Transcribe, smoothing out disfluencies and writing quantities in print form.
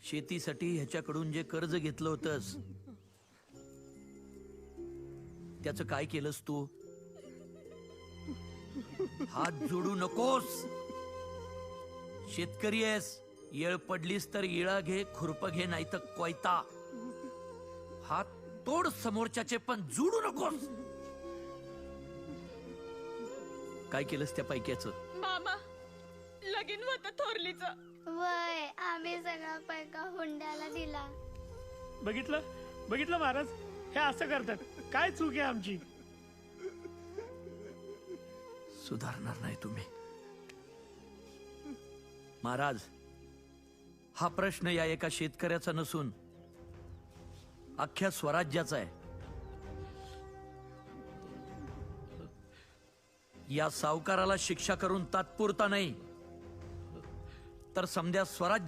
शेतीसाठी ह्याच्याकडून जे कर्ज घेतलं होतंस त्याचं काय केलंस तू? हात जोडू नकोस. शेतकरी आहेस, येळ पडलीस तर इळा घे, खुरप घे, नाही तर कोयता. हात तोड समोरच्याचे, पण जोडू नकोस. काय केलंस त्या पैक्याचं? मामा लगीन होतं थोरलीचं. वय आम्ही सगळा पैका हुंड्याला दिला. बघितलं महाराज, हे असं करतात. काय चूक आहे आमची? सुधारणार नाही तुम्ही महाराज. हा प्रश्न या एका शेतकऱ्याचा नसून अख्ख्या स्वराज्याचा आहे. या सावकाराला शिक्षा करून तात्पुरता नाही तर समध्या स्वराज्य